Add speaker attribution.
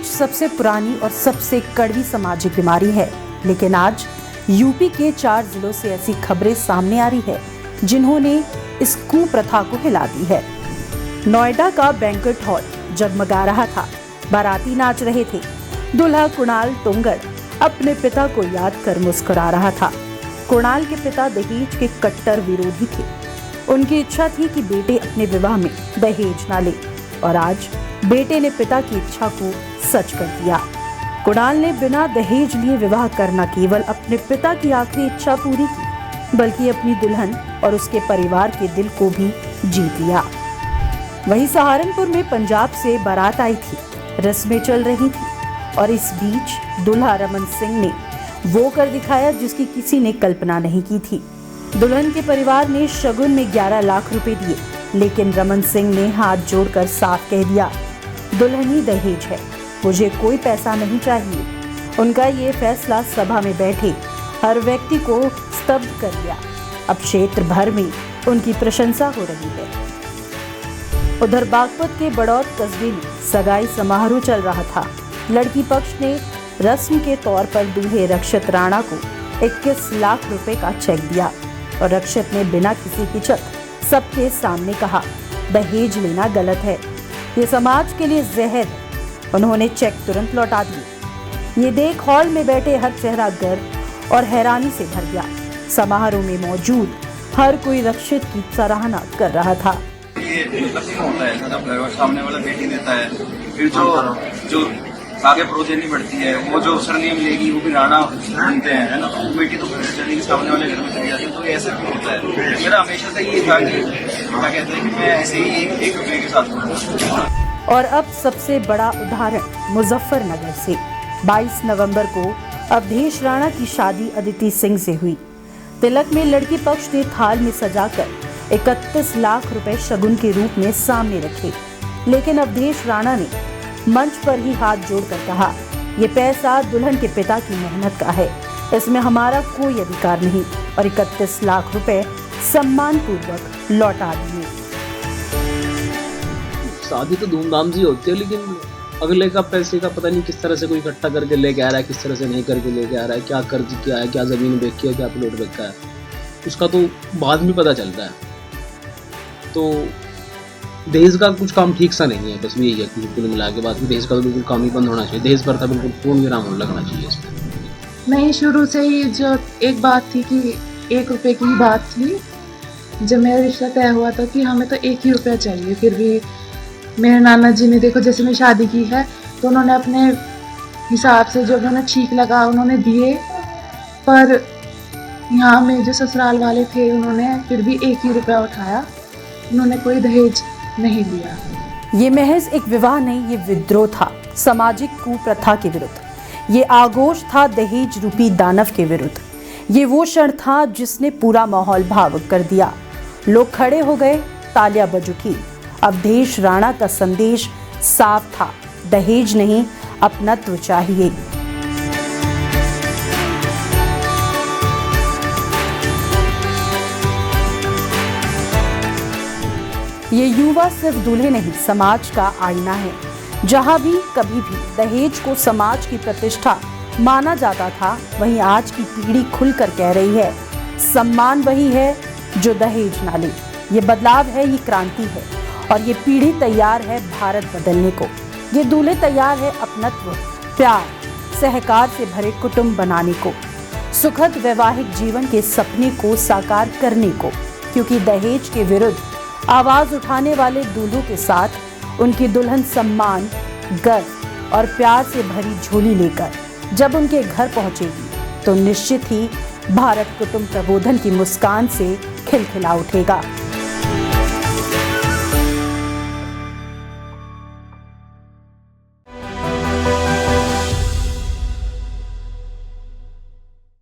Speaker 1: सबसे पुरानी और सबसे कड़वी सामाजिक बीमारी है, लेकिन आज यूपी के 4 जिलों से ऐसी खबरें सामने आ रही है जिन्होंने इस कुप्रथा को हिला दी है। नोएडा का बैंक्वेट हॉल जगमगा रहा था, बाराती नाच रहे थे। दूल्हा कुणाल तोंगड़ अपने पिता को याद कर मुस्कुरा रहा था। कुणाल के पिता दहेज के कट्टर विरोधी थे। उनकी इच्छा थी कि बेटे अपने विवाह में दहेज ना ले, और आज बेटे ने पिता की इच्छा को सच कर दिया। कुणाल ने बिना दहेज लिए विवाह करना केवल अपने पिता की आखिरी इच्छा पूरी की, बल्कि अपनी दुल्हन और उसके परिवार के दिल को भी जीत लिया। वहीं सहारनपुर में पंजाब से बारात आई थी, रस्में चल रही थी, और इस बीच दूल्हा रमन सिंह ने वो कर दिखाया जिसकी किसी ने कल्पना नहीं की थी। दुल्हन के परिवार ने शगुन में 11 लाख रुपए दिए, लेकिन रमन सिंह ने हाथ जोड़कर साफ कह दिया, दुल्हन ही दहेज है, मुझे कोई पैसा नहीं चाहिए। उनका ये फैसला सभा में बैठे हर व्यक्ति को स्तब्ध कर दिया। अब क्षेत्र भर में उनकी प्रशंसा हो रही है। उधर बागपत के बड़ौत कस्बे में सगाई समारोह चल रहा था। लड़की पक्ष ने रस्म के तौर पर दूल्हे रक्षत राणा को 21 लाख रुपए का चेक दिया, और रक्षत ने बिना किसी हिचक सबके सामने कहा, दहेज लेना गलत है, ये समाज के लिए जहर है। उन्होंने चेक तुरंत लौटा दिए। ये देख हॉल में बैठे हर चेहरा गर्व और हैरानी से भर गया। समारोह में मौजूद हर कोई रक्षित की सराहना कर रहा था।
Speaker 2: ये लक्ष्य होता है, जब सामने वाला बेटी देता है, फिर जो आगे प्रोजेनी बढ़ती है, वो जो सरनेम लेगी वो भी राणा बनते हैं, है ना। बेटी तो चली सामने वाले घर में चली जाती है, तो ऐसा क्यों होता है। मेरा हमेशा से ये था कि क्या कहते हैं कि मैं ऐसे ही एक रुपये के साथ करूँगा।
Speaker 1: और अब सबसे बड़ा उदाहरण मुजफ्फरनगर से 22 नवंबर को अवधेश राणा की शादी अदिति सिंह से हुई। तिलक में लड़की पक्ष ने थाल में सजाकर 31 लाख रुपए शगुन के रूप में सामने रखे, लेकिन अवधेश राणा ने मंच पर ही हाथ जोड़कर कहा, ये पैसा दुल्हन के पिता की मेहनत का है, इसमें हमारा कोई अधिकार नहीं, और 31 लाख रुपए सम्मान पूर्वक लौटा दिए।
Speaker 3: शादी तो धूमधाम से होती है, लेकिन अगले का पैसे का पता नहीं किस तरह से कोई इकट्ठा करके लेके आ रहा है, किस तरह से नहीं करके लेके आ रहा है, क्या कर्ज किया है, क्या जमीन बेची है, क्या प्लॉट बेचा है, उसका तो बाद में पता चलता है। तो दहेज का कुछ काम ठीक सा नहीं है, बस यही है कि कुल मिला के बाद दहेज का तो बिल्कुल काम ही बंद होना चाहिए। दहेज पर था बिल्कुल पूर्ण विराम लगना चाहिए इसमें।
Speaker 4: नहीं, शुरू से ही जो एक बात थी कि 1 रुपये की ही बात थी। जब मेरा रिश्ता तय हुआ था कि हमें तो 1 ही रुपया चाहिए, फिर भी मेरे नाना जी ने देखो जैसे मैं शादी की है तो उन्होंने अपने हिसाब से जो उन्होंने ठीक लगा उन्होंने दिए, पर यहाँ में जो ससुराल वाले थे उन्होंने फिर भी 1 ही रुपया उठाया, उन्होंने कोई दहेज नहीं दिया।
Speaker 1: ये महज एक विवाह नहीं, ये विद्रोह था सामाजिक कुप्रथा के विरुद्ध। ये आगोश था दहेज रूपी दानव के विरुद्ध। ये वो क्षण था जिसने पूरा माहौल भावुक कर दिया। लोग खड़े हो गए, तालियां बज उठी। अवधेश राणा का संदेश साफ था, दहेज नहीं, अपनत्व चाहिए। ये युवा सिर्फ दूल्हे नहीं, समाज का आईना है। जहां भी कभी भी दहेज को समाज की प्रतिष्ठा माना जाता था, वहीं आज की पीढ़ी खुलकर कह रही है, सम्मान वही है जो दहेज ना ले। ये बदलाव है, ये क्रांति है, और ये पीढ़ी तैयार है भारत बदलने को। ये दूल्हे तैयार है अपनत्व, प्यार, सहकार से भरे कुटुंब बनाने को, सुखद वैवाहिक जीवन के सपने को साकार करने को। क्योंकि दहेज के विरुद्ध आवाज उठाने वाले दूल्हों के साथ उनकी दुल्हन सम्मान, गर्व और प्यार से भरी झोली लेकर जब उनके घर पहुंचेगी, तो निश्चित ही भारत कुटुंब प्रबोधन की मुस्कान से खिलखिला उठेगा।